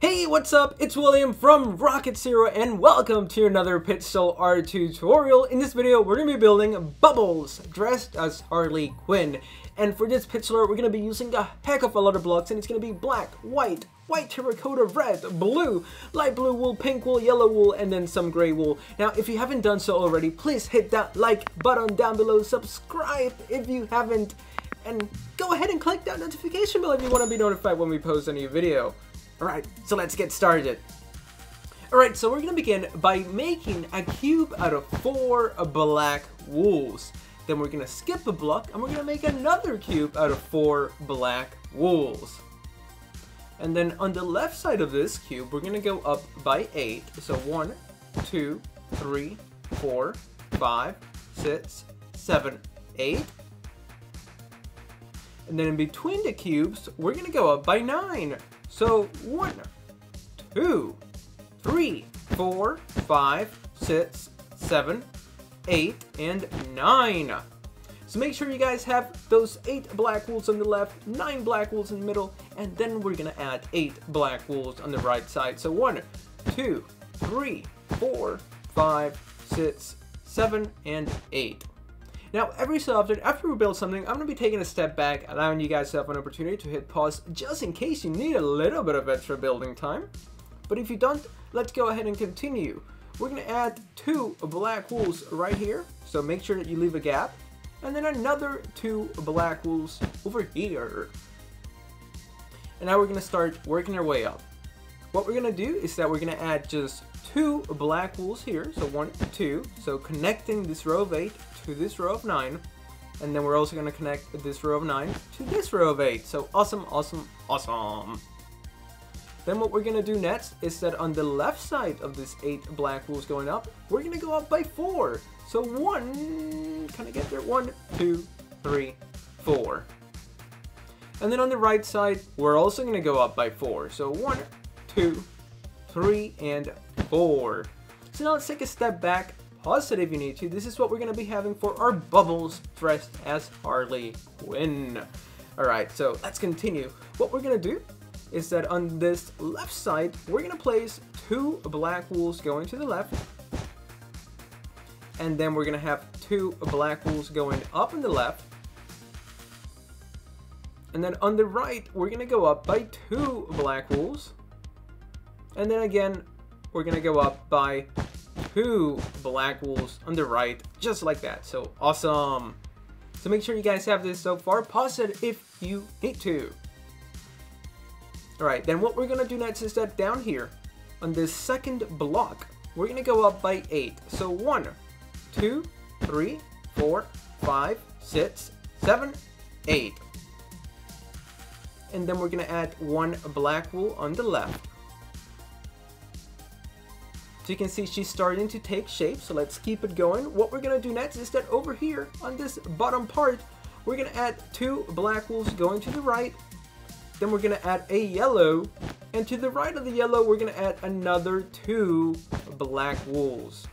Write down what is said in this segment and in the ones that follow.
Hey, what's up? It's William from Rocket Zero and welcome to another Pixel Art tutorial. In this video, we're going to be building Bubbles dressed as Harley Quinn. And for this pixel art, we're going to be using a heck of a lot of blocks, and it's going to be black, white terracotta, red, blue, light blue wool, pink wool, yellow wool, and then some gray wool. Now, if you haven't done so already, please hit that like button down below, subscribe if you haven't, and go ahead and click that notification bell if you want to be notified when we post a new video. Alright, so let's get started. Alright, so we're going to begin by making a cube out of 4 black wools. Then we're going to skip a block and we're going to make another cube out of 4 black wools. And then on the left side of this cube, we're going to go up by 8. So 1, 2, 3, 4, 5, 6, 7, 8. And then in between the cubes, we're going to go up by 9. So 1, 2, 3, 4, 5, 6, 7, 8, and 9. So make sure you guys have those 8 black wools on the left, 9 black wools in the middle, and then we're going to add 8 black wools on the right side. So 1, 2, 3, 4, 5, 6, 7, and 8. Now, every so often, after we build something, I'm going to be taking a step back, allowing you guys to have an opportunity to hit pause just in case you need a little bit of extra building time. But if you don't, let's go ahead and continue. We're going to add 2 black wools right here, so make sure that you leave a gap. And then another 2 black wools over here. And now we're going to start working our way up. What we're going to do is that we're going to add just 2 black wools here, so 1, 2, so connecting this row of 8 to this row of 9, and then we're also going to connect this row of 9 to this row of 8, so awesome, awesome, awesome. Then what we're going to do next is that on the left side of this 8 black wools going up, we're going to go up by 4, so 1, can I get there? 1, 2, 3, 4. And then on the right side, we're also going to go up by 4, so 1, 2, 3, and 4. So now let's take a step back, pause it if you need to. This is what we're going to be having for our Bubbles dressed as Harley Quinn. Alright, so let's continue. What we're going to do is that on this left side, we're going to place 2 black wools going to the left. And then we're going to have 2 black wools going up on the left. And then on the right, we're going to go up by 2 black wools. And then again, we're going to go up by 2 black wools on the right, just like that. So awesome. So make sure you guys have this so far. Pause it if you need to. Alright, then what we're going to do next is that down here, on this second block, we're going to go up by 8. So 1, 2, 3, 4, 5, 6, 7, 8. And then we're going to add 1 black wool on the left. So you can see she's starting to take shape, so let's keep it going. What we're going to do next is that over here on this bottom part, we're going to add 2 black wools going to the right. Then we're going to add a yellow, and to the right of the yellow, we're going to add another 2 black wools.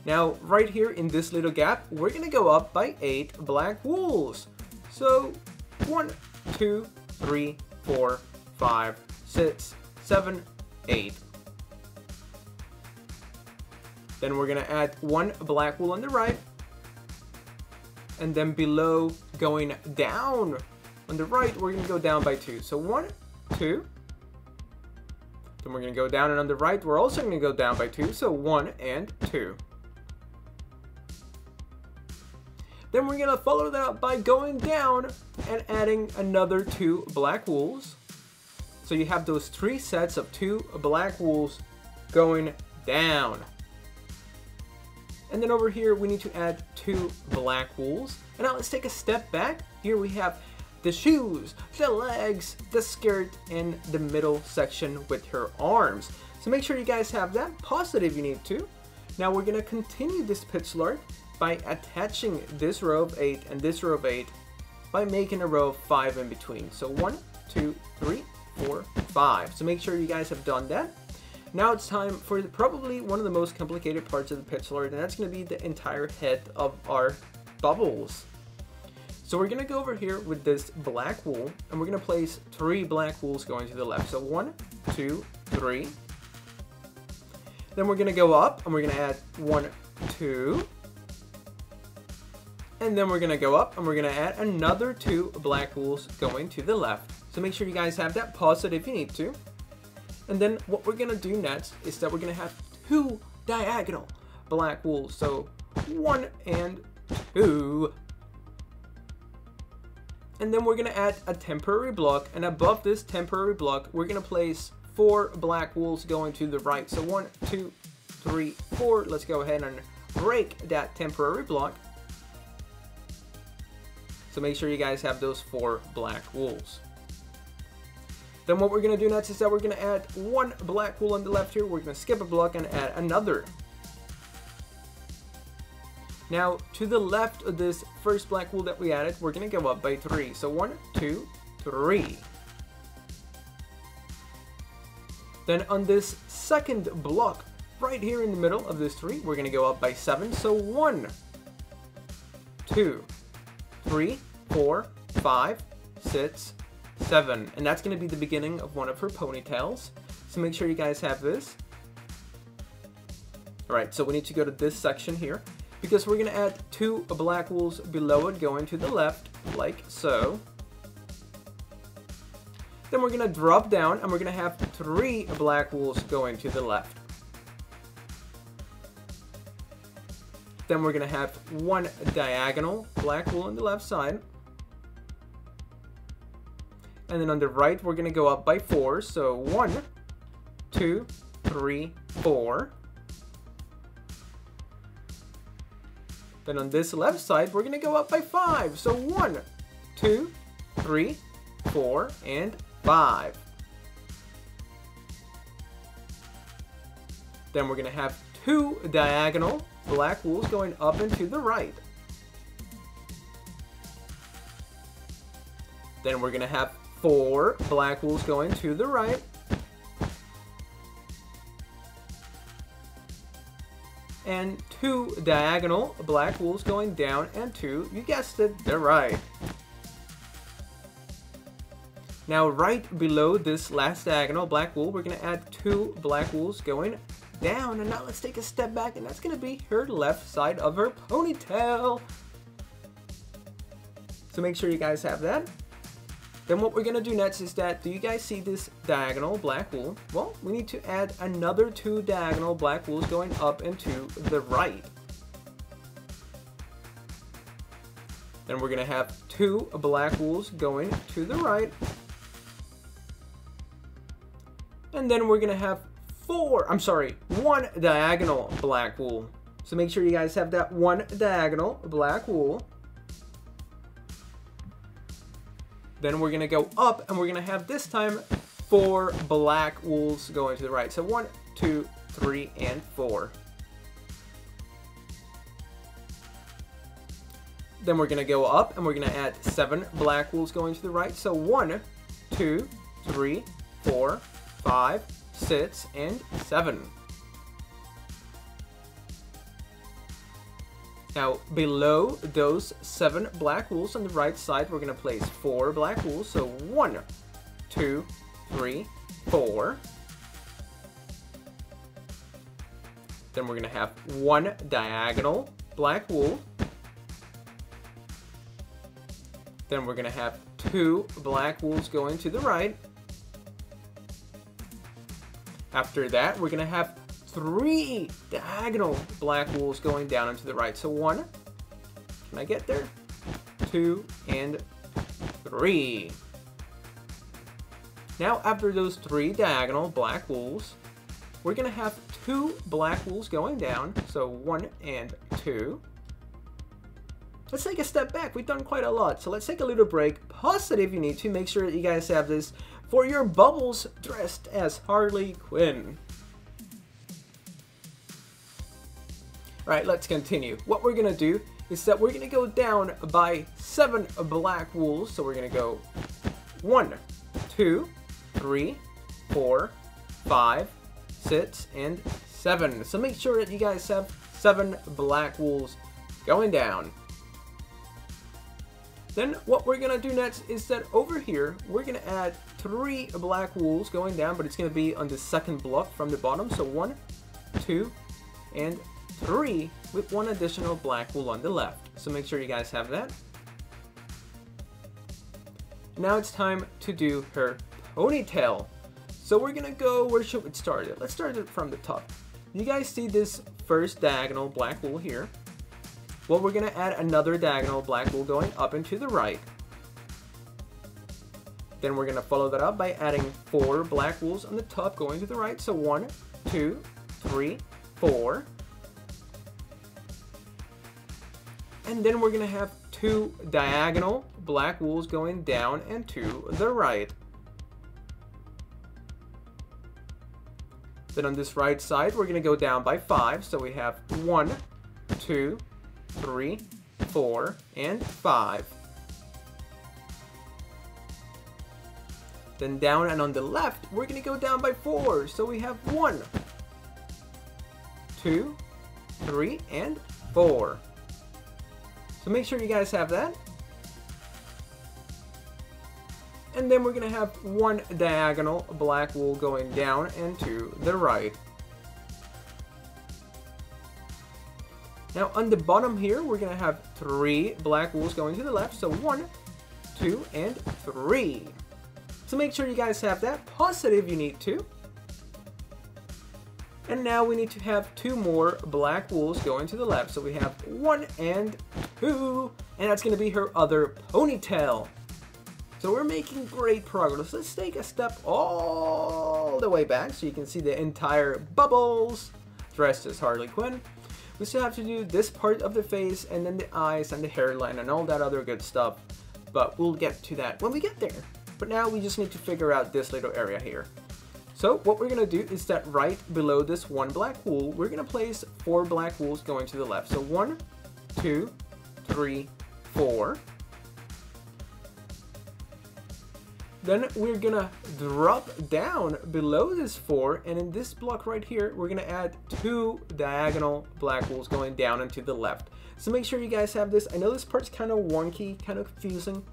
Now, right here in this little gap, we're going to go up by 8 black wools. So 1, 2, 3, 4, 5, 6, 7, 8. Then we're going to add 1 black wool on the right. And then below, going down on the right, we're going to go down by 2. So 1, 2. Then we're going to go down, and on the right, we're also going to go down by 2. So 1 and 2. Then we're going to follow that up by going down and adding another 2 black wools. So you have those 3 sets of 2 black wools going down. And then over here, we need to add 2 black wools. And now let's take a step back. Here we have the shoes, the legs, the skirt, and the middle section with her arms. So make sure you guys have that. Pause it if you need to. Now we're going to continue this pixel art by attaching this row of 8 and this row of 8 by making a row of 5 in between. So 1, 2, 3, 4, 5. So make sure you guys have done that. Now it's time for probably one of the most complicated parts of the pixel art, and that's going to be the entire head of our Bubbles. So we're gonna go over here with this black wool, and we're gonna place 3 black wools going to the left. So 1, 2, 3. Then we're gonna go up, and we're gonna add 1, 2. And then we're gonna go up, and we're gonna add another 2 black wools going to the left. So make sure you guys have that. Pause it if you need to. And then what we're gonna do next is that we're gonna have 2 diagonal black wools. So 1 and 2. And then we're gonna add a temporary block, and above this temporary block, we're gonna place 4 black wools going to the right. So 1, 2, 3, 4. Let's go ahead and break that temporary block. So make sure you guys have those 4 black wools. Then what we're gonna do next is that we're gonna add 1 black wool on the left here. We're gonna skip a block and add another. Now, to the left of this first black wool that we added, we're gonna go up by 3. So 1, 2, 3. Then on this second block, right here in the middle of this 3, we're gonna go up by 7. So 1, 2, 3, 4, 5, 6, 7. And that's gonna be the beginning of one of her ponytails. So make sure you guys have this. Alright, so we need to go to this section here, because we're gonna add 2 black wools below it going to the left, like so. Then we're gonna drop down, and we're gonna have 3 black wools going to the left. Then we're gonna have 1 diagonal black wool on the left side. And then on the right, we're gonna go up by 4. So 1, 2, 3, 4. Then on this left side, we're gonna go up by 5. So 1, 2, 3, 4, and 5. Then we're gonna have 2 diagonal black wools going up and to the right. Then we're gonna have 4 black wools going to the right. And 2 diagonal black wools going down and to, you guessed it, the right. Now right below this last diagonal black wool, we're gonna add 2 black wools going down. And now let's take a step back, and that's gonna be her left side of her ponytail. So make sure you guys have that. Then what we're gonna do next is that, do you guys see this diagonal black wool? Well, we need to add another 2 diagonal black wools going up and to the right. Then we're gonna have 2 black wools going to the right. And then we're gonna have 1 diagonal black wool. So make sure you guys have that 1 diagonal black wool. Then we're gonna go up, and we're gonna have this time 4 black wools going to the right. So 1, 2, 3, and 4. Then we're gonna go up, and we're gonna add 7 black wools going to the right. So 1, 2, 3, 4, 5, 6, and 7. Now, below those 7 black wools on the right side, we're gonna place 4 black wools. So 1, 2, 3, 4. Then we're gonna have 1 diagonal black wool. Then we're gonna have 2 black wools going to the right. After that, we're gonna have 3 diagonal black wools going down and to the right. So 1, can I get there? 2, and 3. Now, after those 3 diagonal black wools, we're gonna have 2 black wools going down. So 1 and 2. Let's take a step back. We've done quite a lot. So let's take a little break. Pause it if you need to. Make sure that you guys have this for your Bubbles dressed as Harley Quinn. Alright, let's continue. What we're gonna do is that we're gonna go down by 7 black wools. So we're gonna go 1, 2, 3, 4, 5, 6, and 7. So make sure that you guys have 7 black wools going down. Then what we're gonna do next is that over here, we're gonna add 3 black wools going down, but it's gonna be on the second block from the bottom. So 1, 2, and 3 with 1 additional black wool on the left. So make sure you guys have that. Now it's time to do her ponytail. So we're gonna go, where should we start it? Let's start it from the top. You guys see this first diagonal black wool here? Well, we're gonna add another diagonal black wool going up and to the right. Then we're gonna follow that up by adding 4 black wools on the top going to the right. So 1, 2, 3, 4. And then we're gonna have 2 diagonal black wools going down and to the right. Then on this right side, we're gonna go down by 5. So we have 1, 2, 3, 4, and 5. Then down and on the left, we're gonna go down by 4. So we have 1, 2, 3, and 4. So make sure you guys have that. And then we're gonna have 1 diagonal black wool going down and to the right. Now on the bottom here, we're gonna have 3 black wools going to the left. So 1, 2, and 3. So make sure you guys have that. Pause it if you need to. And now we need to have 2 more black wools going to the left. So we have 1 and 2. And that's gonna be her other ponytail. So we're making great progress. Let's take a step all the way back so you can see the entire Bubbles dressed as Harley Quinn. We still have to do this part of the face and then the eyes and the hairline and all that other good stuff. But we'll get to that when we get there. But now we just need to figure out this little area here. So what we're gonna do is that right below this 1 black wool, we're gonna place 4 black wools going to the left. So 1, 2, 3, 4. Then we're gonna drop down below this 4, and in this block right here, we're gonna add 2 diagonal black wools going down and to the left. So make sure you guys have this. I know this part's kind of wonky, kind of confusing,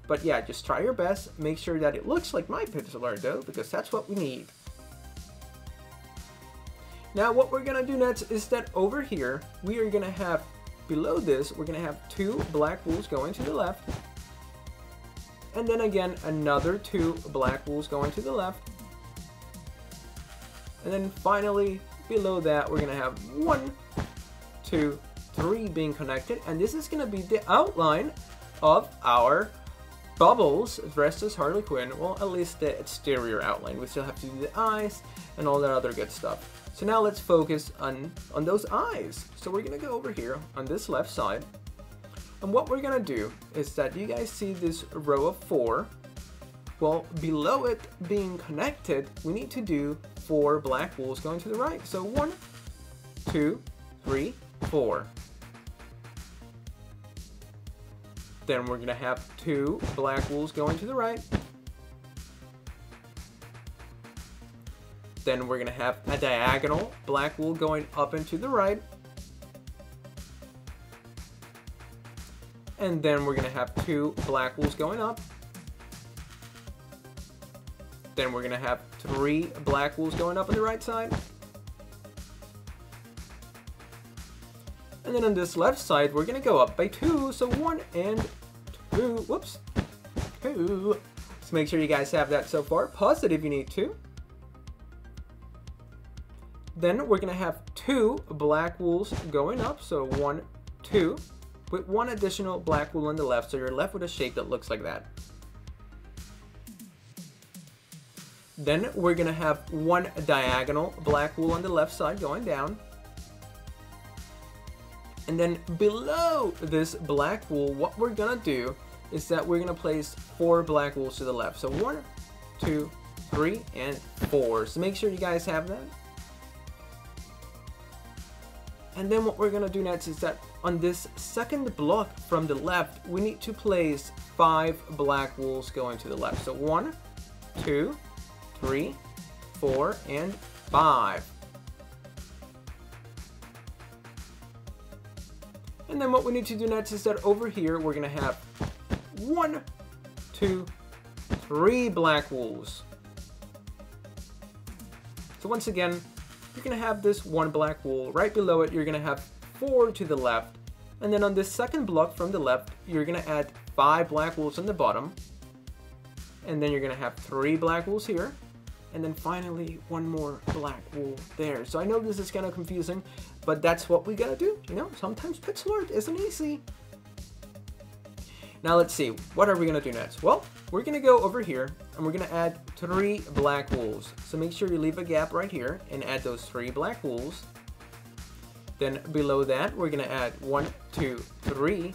but yeah, just try your best. Make sure that it looks like my pencil art though, because that's what we need. Now what we're gonna do next is that over here, we are gonna have, below this, we're gonna have 2 black wools going to the left. And then again, another 2 black wools going to the left. And then finally, below that, we're gonna have 1, 2, 3 being connected. And this is gonna be the outline of our Bubbles dressed as Harley Quinn. Well, at least the exterior outline. We still have to do the eyes and all that other good stuff. So now let's focus on those eyes. So we're gonna go over here on this left side. And what we're gonna do is that you guys see this row of 4. Well, below it being connected, we need to do 4 black wools going to the right. So 1, 2, 3, 4. Then we're gonna have 2 black wools going to the right. Then we're gonna have a diagonal black wool going up and to the right. And then we're gonna have 2 black wools going up. Then we're gonna have 3 black wools going up on the right side. And then on this left side, we're gonna go up by 2. So 1 and 2, whoops, 2. So make sure you guys have that so far. Pause it if you need to. Then we're gonna have 2 black wools going up. So 1, 2. With 1 additional black wool on the left, so you're left with a shape that looks like that. Then we're gonna have 1 diagonal black wool on the left side going down. And then below this black wool, what we're gonna do is that we're gonna place 4 black wools to the left. So 1, 2, 3, and 4. So make sure you guys have that. And then what we're gonna do next is that on this second block from the left, we need to place 5 black wools going to the left. So 1, 2, 3, 4, and 5. And then what we need to do next is that over here, we're gonna have 1, 2, 3 black wools. So once again, you're going to have this 1 black wool. Right below it, you're going to have 4 to the left. And then on this second block from the left, you're going to add 5 black wools on the bottom. And then you're going to have 3 black wools here. And then finally, 1 more black wool there. So I know this is kind of confusing, but that's what we gotta do. You know, sometimes pixel art isn't easy. Now let's see, what are we gonna do next? Well, we're gonna go over here and we're gonna add 3 black wools. So make sure you leave a gap right here and add those 3 black wools. Then below that, we're gonna add 1, 2, 3,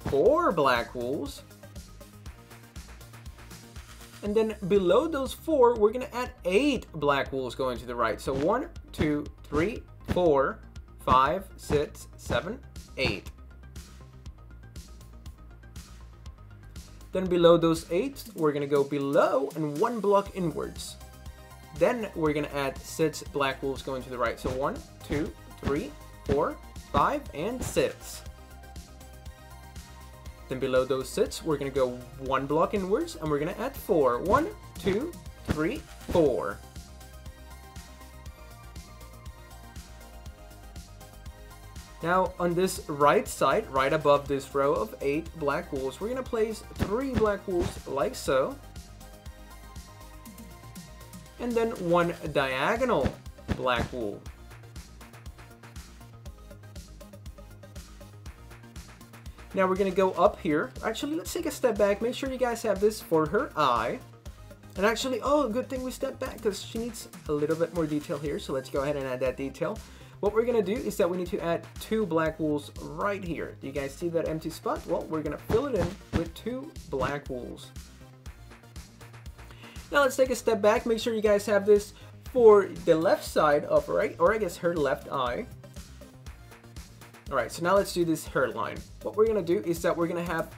4 black wools. And then below those 4, we're going to add 8 black wools going to the right. So 1, 2, 3, 4, 5, 6, 7, 8. Then below those 8, we're going to go below and 1 block inwards. Then we're going to add 6 black wools going to the right. So 1, 2, 3, 4, 5, and 6. Then below those 6, we're going to go 1 block inwards, and we're going to add 4. 1, 2, 3, 4. Now, on this right side, right above this row of 8 black wools, we're going to place 3 black wools like so. And then 1 diagonal black wool. Now we're going to go up here. Actually, let's take a step back. Make sure you guys have this for her eye. And actually, oh, good thing we stepped back because she needs a little bit more detail here. So let's go ahead and add that detail. What we're going to do is that we need to add 2 black wools right here. Do you guys see that empty spot? Well, we're going to fill it in with 2 black wools. Now let's take a step back. Make sure you guys have this for the left side of right, or I guess her left eye. Alright, so now let's do this hairline. What we're going to do is that we're going to have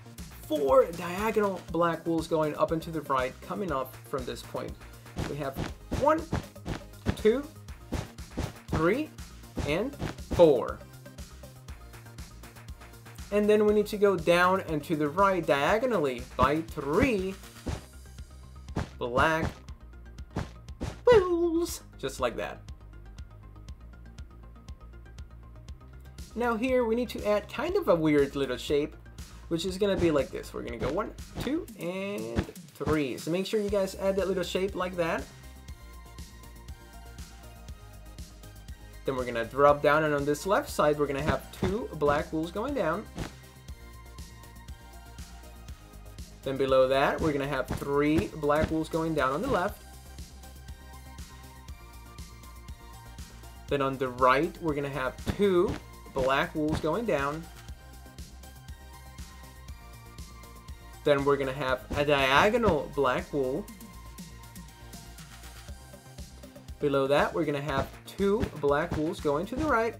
4 diagonal black wools going up and to the right, coming up from this point. We have 1, 2, 3, and 4. And then we need to go down and to the right diagonally by 3 black wools, just like that. Now here we need to add kind of a weird little shape, which is going to be like this. We're going to go 1, 2, and 3. So make sure you guys add that little shape like that. Then we're going to drop down, and on this left side we're going to have 2 black wools going down. Then below that we're going to have 3 black wools going down on the left. Then on the right we're going to have 2 black wools going down. Then we're going to have a diagonal black wool. Below that, we're going to have 2 black wools going to the right.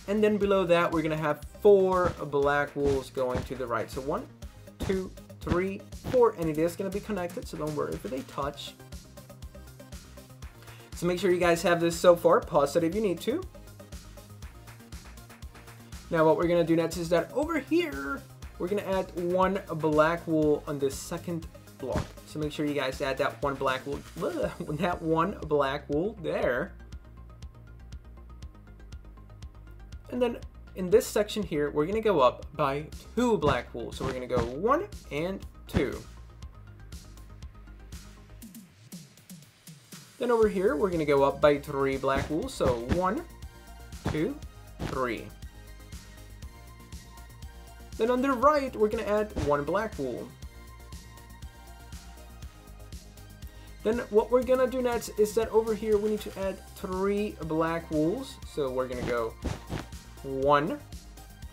And then below that, we're going to have 4 black wools going to the right. So 1, 2, 3, 4, and it is going to be connected, so don't worry if they touch. So make sure you guys have this so far. Pause it if you need to. Now what we're going to do next is that over here, we're going to add 1 black wool on this second block. So make sure you guys add that 1 black wool, that 1 black wool there. And then in this section here, we're going to go up by 2 black wool. So we're going to go 1 and 2. Then over here, we're going to go up by 3 black wool. So 1, 2, 3. Then on the right, we're going to add 1 black wool. Then what we're going to do next is that over here, we need to add 3 black wools. So we're going to go 1,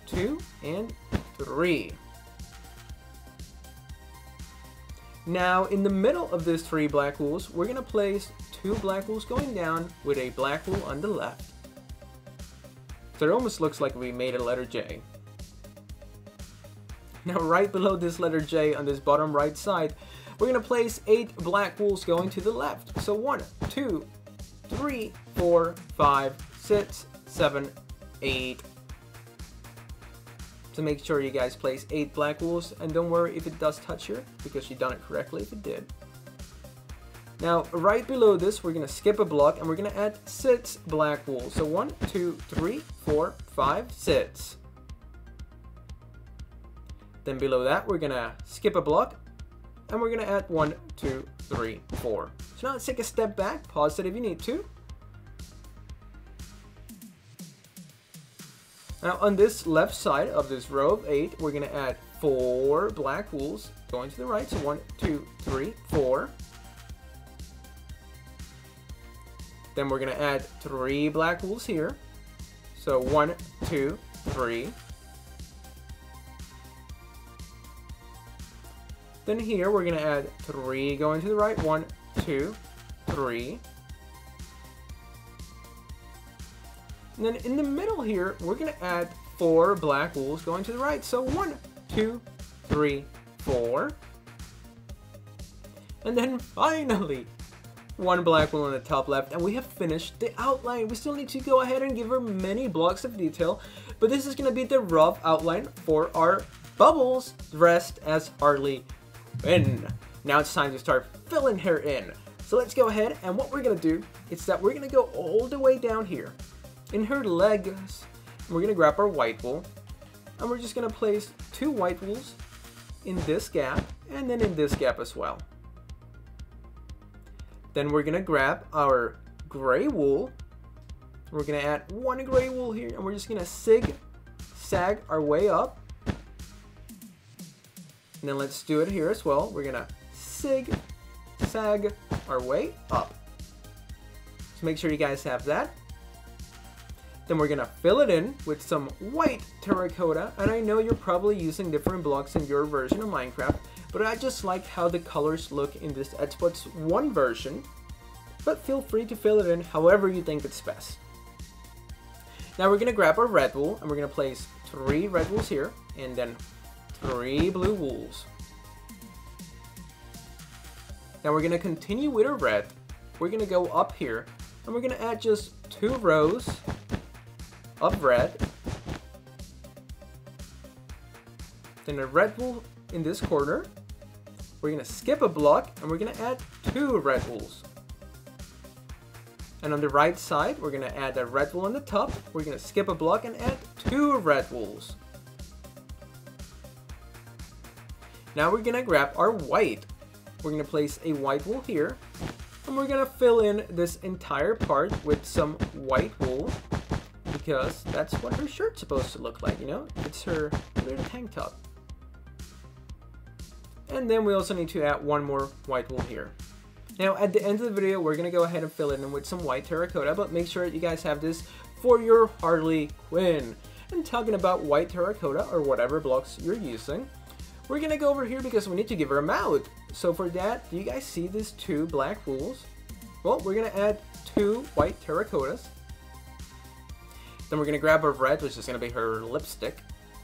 2, and 3. Now, in the middle of these 3 black wools, we're going to place 2 black wools going down with a black wool on the left. So it almost looks like we made a letter J. Now, right below this letter J on this bottom right side, we're going to place 8 black wools going to the left. So 1, 2, 3, 4, 5, 6, 7, 8. So make sure you guys place 8 black wools, and don't worry if it does touch here, because you've done it correctly if it did. Now, right below this, we're going to skip a block, and we're going to add 6 black wools. So 1, 2, 3, 4, 5, 6. Then below that, we're going to skip a block, and we're going to add 1, 2, 3, 4. So now let's take a step back, pause it if you need to. Now on this left side of this row of 8, we're going to add 4 black wools going to the right. So 1, 2, 3, 4. Then we're going to add 3 black wools here. So 1, 2, 3. Then here we're going to add 3 going to the right. 1, 2, 3. And then in the middle here, we're going to add 4 black wools going to the right. So 1, 2, 3, 4. And then finally, 1 black wool on the top left, and we have finished the outline. We still need to go ahead and give her many blocks of detail, but this is going to be the rough outline for our Bubbles dressed as Harley Quinn. Now it's time to start filling her in. So let's go ahead, and what we're going to do is that we're going to go all the way down here in her legs. We're going to grab our white wool, and we're just going to place 2 white wools in this gap, and then in this gap as well. Then we're going to grab our gray wool. We're going to add 1 gray wool here, and we're just going to zigzag our way up. And then let's do it here as well. We're going to zigzag our way up. So make sure you guys have that. Then we're going to fill it in with some white terracotta. And I know you're probably using different blocks in your version of Minecraft, but I just like how the colors look in this Xbox One version. But feel free to fill it in however you think it's best. Now we're going to grab our red wool, and we're going to place 3 red wools here, and then 3 blue wools. Now we're going to continue with our red. We're going to go up here, and we're going to add just 2 rows of red. Then a red wool in this corner. We're going to skip a block, and we're going to add 2 red wools. And on the right side, we're going to add a red wool on the top. We're going to skip a block and add 2 red wools. Now we're going to grab our white. We're going to place a white wool here, and we're going to fill in this entire part with some white wool, because that's what her shirt's supposed to look like, you know? It's her little tank top. And then we also need to add 1 more white wool here. Now at the end of the video, we're going to go ahead and fill it in with some white terracotta, but make sure that you guys have this for your Harley Quinn. And talking about white terracotta, or whatever blocks you're using, we're going to go over here because we need to give her a mouth. So for that, do you guys see these 2 black wools? Well, we're going to add 2 white terracottas. Then we're going to grab our red, which is going to be her lipstick.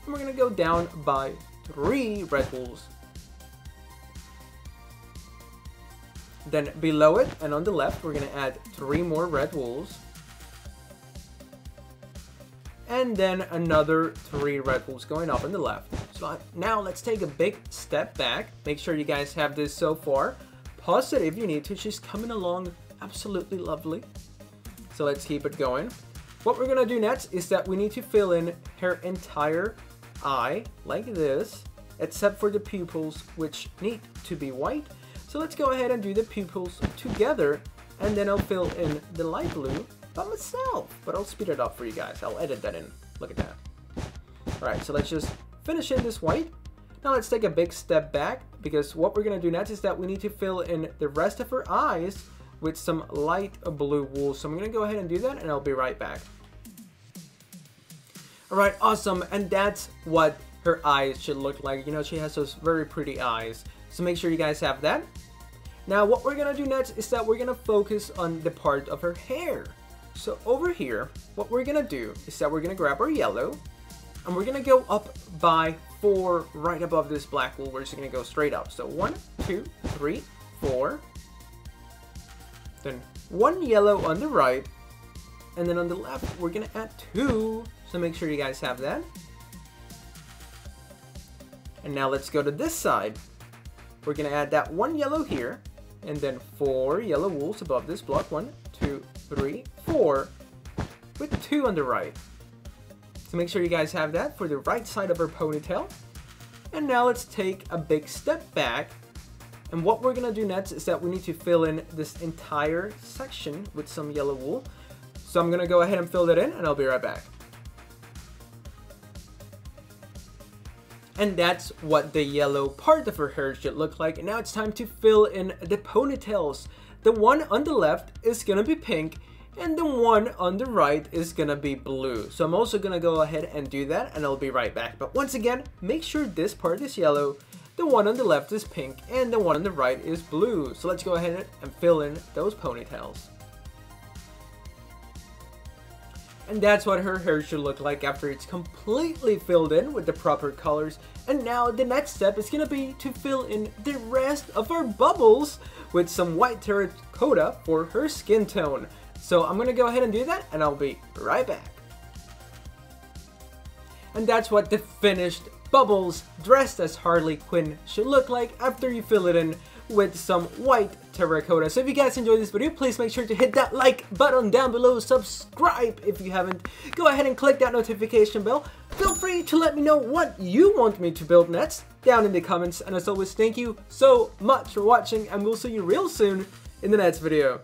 And we're going to go down by 3 red wools. Then below it and on the left, we're going to add 3 more red wools. And then another 3 red wools going up on the left. So now let's take a big step back. Make sure you guys have this so far. Pause it if you need to. She's coming along absolutely lovely. So let's keep it going. What we're going to do next is that we need to fill in her entire eye like this, except for the pupils, which need to be white. So let's go ahead and do the pupils together, and then I'll fill in the light blue by myself, but I'll speed it up for you guys. I'll edit that in. Look at that. Alright, so let's just finish in this white. Now let's take a big step back, because what we're going to do next is that we need to fill in the rest of her eyes with some light blue wool. So I'm going to go ahead and do that, and I'll be right back. Alright, awesome, and that's what her eyes should look like. You know, she has those very pretty eyes. So make sure you guys have that. Now what we're going to do next is that we're going to focus on the part of her hair. So over here, what we're going to do is that we're going to grab our yellow, and we're going to go up by 4 right above this black wool. We're just going to go straight up. So 1, 2, 3, 4. Then 1 yellow on the right, and then on the left, we're going to add 2. So make sure you guys have that. And now let's go to this side. We're gonna add that 1 yellow here, and then 4 yellow wools above this block. 1, 2, 3, 4, with 2 on the right. So make sure you guys have that for the right side of our ponytail. And now let's take a big step back. And what we're gonna do next is that we need to fill in this entire section with some yellow wool. So I'm gonna go ahead and fill that in, and I'll be right back. And that's what the yellow part of her hair should look like. And now it's time to fill in the ponytails. The one on the left is gonna be pink, and the one on the right is gonna be blue. So I'm also gonna go ahead and do that, and I'll be right back. But once again, make sure this part is yellow, the one on the left is pink, and the one on the right is blue. So let's go ahead and fill in those ponytails. And that's what her hair should look like after it's completely filled in with the proper colors. And now the next step is gonna be to fill in the rest of our bubbles with some white terracotta for her skin tone. So I'm gonna go ahead and do that, and I'll be right back. And that's what the finished Bubbles dressed as Harley Quinn should look like after you fill it in with some white terracotta. So if you guys enjoyed this video, please make sure to hit that like button down below, subscribe if you haven't, go ahead and click that notification bell. Feel free to let me know what you want me to build next down in the comments, and as always, thank you so much for watching, and we'll see you real soon in the next video.